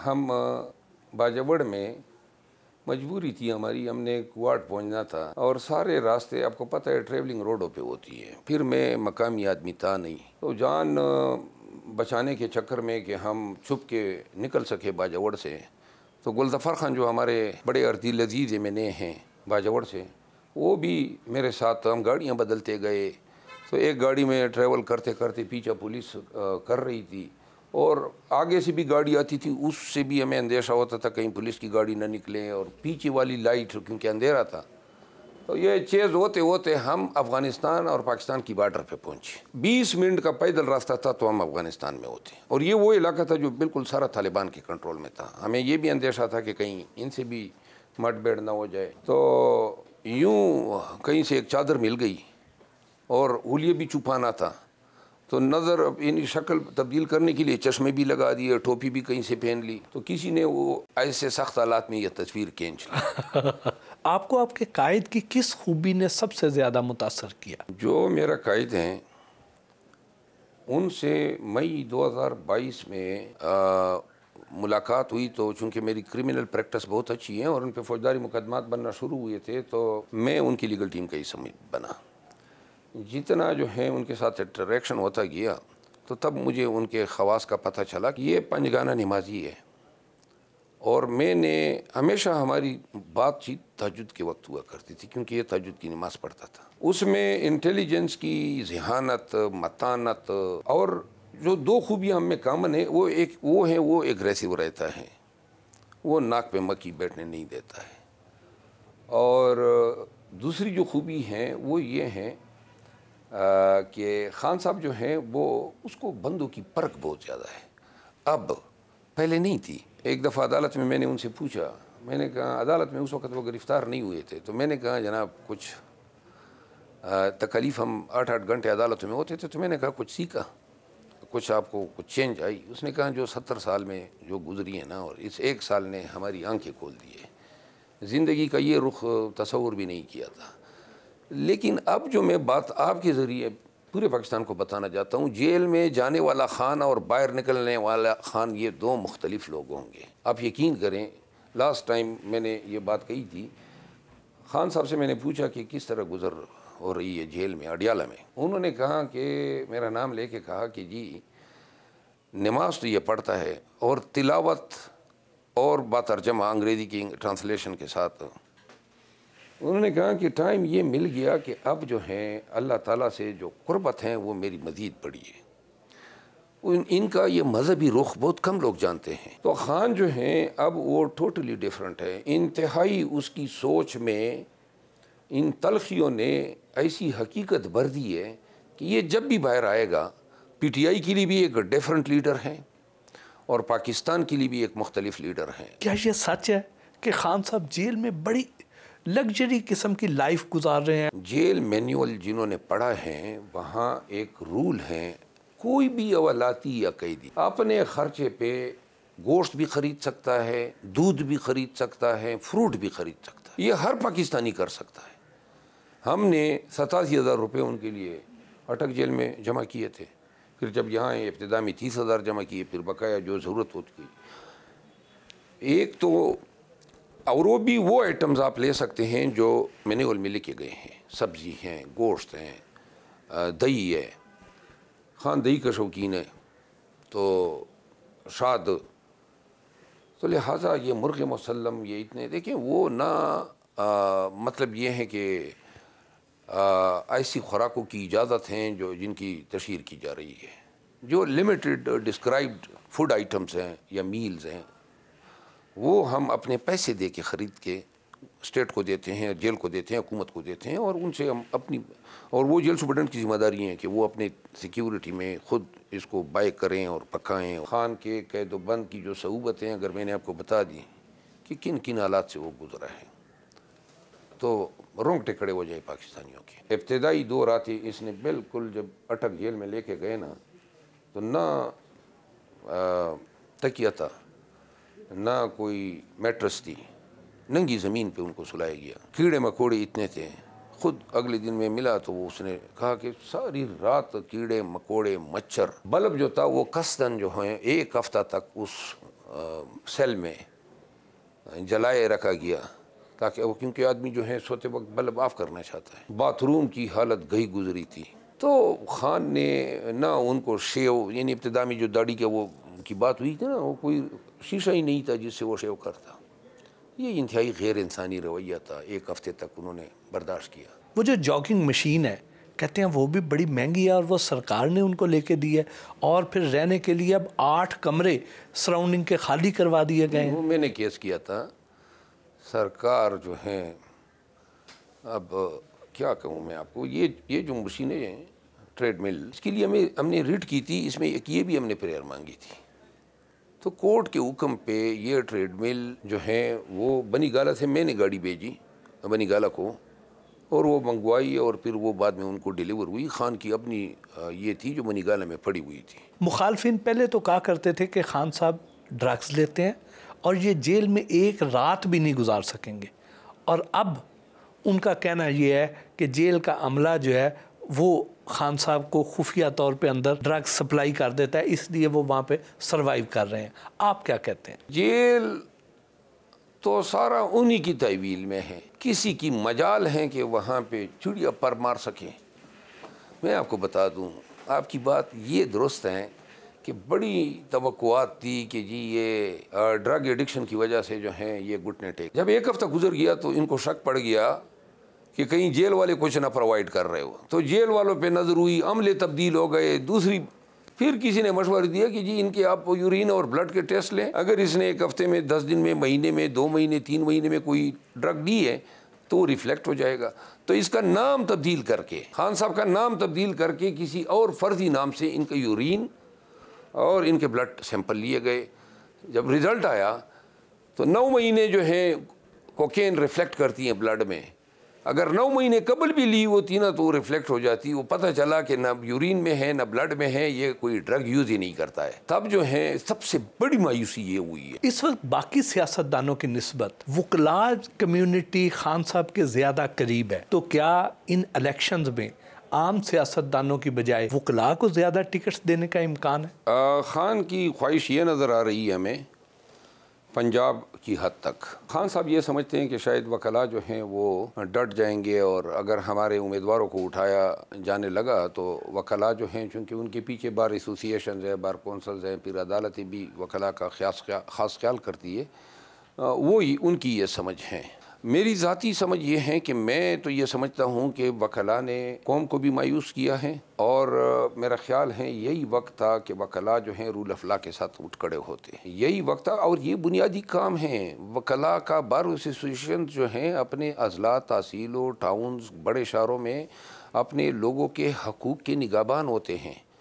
हम बाजावड़ में मजबूरी थी हमारी, हमने कुआट पहुंचना था और सारे रास्ते आपको पता है ट्रेवलिंग रोडों पे होती है। फिर मैं मकामी आदमी था नहीं, तो जान बचाने के चक्कर में कि हम छुप के निकल सके बाजावड़ से, तो गुलज़फ़र खान जो हमारे बड़े अर्दी लजीज़ मैंने हैं बाजावड़ से, वो भी मेरे साथ, हम गाड़ियाँ बदलते गए। तो एक गाड़ी में ट्रैवल करते करते पीछे पुलिस कर रही थी और आगे से भी गाड़ी आती थी, उससे भी हमें अंदेशा होता था कहीं पुलिस की गाड़ी ना निकले, और पीछे वाली लाइट क्योंकि अंधेरा था। तो ये चेज़ होते होते हम अफ़गानिस्तान और पाकिस्तान की बॉर्डर पे पहुंचे। 20 मिनट का पैदल रास्ता था तो हम अफ़गानिस्तान में होते, और ये वो इलाका था जो बिल्कुल सारा तालिबान के कंट्रोल में था। हमें ये भी अंदेशा था कि कहीं इनसे भी मुठभेड़ ना हो जाए। तो यूँ कहीं से एक चादर मिल गई और हुलिये भी छुपाना था, तो नज़र इन शक्ल तब्दील करने के लिए चश्मे भी लगा दिए, टोपी भी कहीं से पहन ली, तो किसी ने वो ऐसे सख्त हालात में यह तस्वीर खींच ली। आपको आपके कायद की किस खूबी ने सबसे ज़्यादा मुतासर किया? जो मेरा कायद हैं उनसे मई 2022 में मुलाकात हुई, तो चूँकि मेरी क्रिमिनल प्रैक्टिस बहुत अच्छी है और उन पर फौजदारी मुकदमात बनना शुरू हुए थे, तो मैं उनकी लीगल टीम का हिस्सा बना। जितना जो है उनके साथ इंटरेक्शन होता गया, तो तब मुझे उनके ख़वास का पता चला कि ये पंजगाना नमाजी है। और मैंने हमेशा हमारी बातचीत तहज्जुद के वक्त हुआ करती थी, क्योंकि ये तहज्जुद की नमाज़ पढ़ता था। उसमें इंटेलिजेंस की ज़हानत, मतानत, और जो दो खूबियाँ हम में कामन है, वो एग्रेसिव रहता है, वो नाक पे मक्खी बैठने नहीं देता है। और दूसरी जो खूबी हैं वो ये हैं कि खान साहब जो हैं वो, उसको बंदों की परख बहुत ज़्यादा है। अब पहले नहीं थी। एक दफ़ा अदालत में मैंने उनसे पूछा, मैंने कहा, अदालत में उस वक़्त वो गिरफ़्तार नहीं हुए थे, तो मैंने कहा जनाब कुछ तकलीफ़, हम 8-8 घंटे अदालत में होते थे, तो मैंने कहा कुछ सीखा, कुछ आपको कुछ चेंज आई? उसने कहा जो 70 साल में जो गुजरी है ना, और इस 1 साल ने हमारी आंखें खोल दी है, ज़िंदगी का ये रुख तसव्वुर भी नहीं किया था। लेकिन अब जो मैं बात आपके ज़रिए पूरे पाकिस्तान को बताना चाहता हूँ, जेल में जाने वाला खान और बाहर निकलने वाला खान, ये दो मुख्तलिफ लोग होंगे। आप यकीन करें, लास्ट टाइम मैंने ये बात कही थी, खान साहब से मैंने पूछा कि किस तरह गुजर हो रही है जेल में, अडियाला में। उन्होंने कहा कि मेरा नाम लेके कहा कि जी नमाज तो ये पढ़ता है, और तिलावत और बातर्जमा अंग्रेज़ी की ट्रांसलेशन के साथ। उन्होंने कहा कि टाइम ये मिल गया कि अब जो है अल्लाह ताला से जो कुर्बत हैं वो मेरी मज़ीद बढ़ी है। इनका ये मज़हबी रुख बहुत कम लोग जानते हैं। तो ख़ान जो हैं अब वो टोटली डिफरेंट है। इंतहाई उसकी सोच में इन तलखियों ने ऐसी हकीकत भर दी है कि ये जब भी बाहर आएगा, PTI के लिए भी एक डिफरेंट लीडर हैं और पाकिस्तान के लिए भी एक मुख्तलिफ लीडर हैं। क्या ये सच है कि खान साहब जेल में बड़ी लग्जरी किस्म की लाइफ गुजार रहे हैं? जेल मैनुअल जिन्होंने पढ़ा है, वहाँ एक रूल है, कोई भी अवलाती या कैदी अपने खर्चे पे गोश्त भी खरीद सकता है, दूध भी खरीद सकता है, फ्रूट भी खरीद सकता है। ये हर पाकिस्तानी कर सकता है। हमने 87,000 रुपये उनके लिए अटक जेल में जमा किए थे। फिर जब यहाँ इब्तिदा में 30,000 जमा किए, फिर बकाया जो ज़रूरत होती। एक तो और वो भी वो आइटम्स आप ले सकते हैं जो मैनुअल में लिखे गए हैं, सब्ज़ी हैं, गोश्त हैं, दही है। खान दही का शौकीन है, तो शाद, तो लिहाजा ये मुर्ग़ मुसल्लम, ये इतने देखें वो ना मतलब ये है कि ऐसी खुराकों की इजाज़त हैं जो जिनकी तशहीर की जा रही है, जो लिमिटेड डिस्क्राइब्ड फूड आइटम्स हैं या मील्स हैं, वो हम अपने पैसे दे के ख़रीद के स्टेट को देते हैं, जेल को देते हैं, हुकूमत को देते हैं, और उनसे हम अपनी, और वो जेल सुपरडेंट की ज़िम्मेदारी है कि वो अपने सिक्योरिटी में ख़ुद इसको बाय करें और पकाएं। खान के कैदोबंद की जो सऊबतें अगर मैंने आपको बता दी कि किन किन हालात से वो गुजरा है, तो रोंगटे खड़े हो जाए पाकिस्तानियों के। इब्तिदाई 2 रातें इसने बिल्कुल, जब अटक जेल में लेके गए ना, तो ना तकिया था, ना कोई मैट्रेस थी, नंगी ज़मीन पे उनको सुलाया गया। कीड़े मकोड़े इतने थे। खुद अगले दिन में मिला तो वो उसने कहा कि सारी रात कीड़े मकोड़े मच्छर, बल्ब जो था वो कसदन जो है 1 हफ्ता तक उस सेल में जलाए रखा गया ताकि वो, क्योंकि आदमी जो है सोते वक्त बल्ब ऑफ करना चाहता है। बाथरूम की हालत गई गुजरी थी। तो खान ने ना उनको शेव, यानी इब्तिदा में जो दाढ़ी के वो की बात हुई थी ना, वो कोई शीशा ही नहीं था जिससे वो शेव करता। ये इंतहाई गैर इंसानी रवैया था। 1 हफ्ते तक उन्होंने बर्दाश्त किया। वो जो जॉगिंग मशीन है कहते हैं वो भी बड़ी महंगी है और वो सरकार ने उनको लेके दी है, और फिर रहने के लिए अब 8 कमरे सराउंडिंग के खाली करवा दिए गए हैं। वो मैंने केस किया था। सरकार जो है, अब क्या कहूँ मैं आपको, ये जो मशीनें हैं ट्रेडमिल, इसके लिए हमने रिट की थी। इसमें एक ये भी हमने प्रेयर मांगी थी। तो कोर्ट के हुक्म पे ये ट्रेडमिल जो है वो बनीगाला से मैंने गाड़ी भेजी बनीगाला को, और वो मंगवाई, और फिर वो बाद में उनको डिलीवर हुई। खान की अपनी ये थी जो बनीगाला में पड़ी हुई थी। मुखालफिन पहले तो कहा करते थे कि खान साहब ड्रग्स लेते हैं और ये जेल में एक रात भी नहीं गुजार सकेंगे, और अब उनका कहना ये है कि जेल का अमला जो है वो खान साहब को खुफिया तौर पे अंदर ड्रग्स सप्लाई कर देता है, इसलिए वो वहाँ पे सरवाइव कर रहे हैं। आप क्या कहते हैं? जेल तो सारा उन्हीं की तहवील में है। किसी की मजाल है कि वहाँ पे चिड़िया पर मार सकें। मैं आपको बता दूँ, आपकी बात ये दुरुस्त है कि बड़ी तवक्कुआत थी कि जी ये ड्रग एडिक्शन की वजह से जो है ये घुटने टेक। जब 1 हफ्ता गुजर गया तो इनको शक पड़ गया कि कहीं जेल वाले कुछ ना प्रोवाइड कर रहे हो। तो जेल वालों पे नज़र हुई, अमले तब्दील हो गए। दूसरी फिर किसी ने मशवरा दिया कि जी इनके आप यूरिन और ब्लड के टेस्ट लें। अगर इसने 1 हफ्ते में, 10 दिन में, महीने में, 2 महीने, 3 महीने में कोई ड्रग ली है तो रिफ्लेक्ट हो जाएगा। तो इसका नाम तब्दील करके, खान साहब का नाम तब्दील करके किसी और फर्जी नाम से इनका यूरिन और इनके ब्लड सैंपल लिए गए। जब रिज़ल्ट आया तो 9 महीने जो है कोकेन रिफ्लेक्ट करती हैं ब्लड में। अगर 9 महीने कबल भी ली होती ना तो रिफ्लेक्ट हो जाती। वो पता चला कि ना यूरिन में है ना ब्लड में है, ये कोई ड्रग यूज़ ही नहीं करता है। तब जो है सबसे बड़ी मायूसी ये हुई है। इस वक्त बाकी सियासतदानों की निस्बत वकला कम्युनिटी खान साहब के ज़्यादा करीब है, तो क्या इन इलेक्शंस में आम सियासतदानों की बजाय वकला को ज़्यादा टिकट्स देने का इम्कान है? खान की ख्वाहिश ये नज़र आ रही है हमें पंजाब की हद तक। खान साहब ये समझते हैं कि शायद वकला जो हैं वो डट जाएंगे, और अगर हमारे उम्मीदवारों को उठाया जाने लगा तो वकला जो हैं, चूँकि उनके पीछे बार एसोसिएशन है, बार कौंसल्स हैं, फिर अदालतें भी वकला का ख़ास ख्याल करती है, वो ही उनकी ये समझ है। मेरी ज़ाती समझ ये है कि मैं तो ये समझता हूँ कि वकला ने कौम को भी मायूस किया है, और मेरा ख्याल है यही वक्त था कि वकला जो हैं रूल ऑफ लॉ के साथ उठ खड़े होते हैं। यही वक्त था, और ये बुनियादी काम है वकला का। बार एसोसिएशन जो हैं अपने अजला, तहसीलों, टाउन्स, बड़े शहरों में अपने लोगों के हकूक़ के निगहबान होते हैं।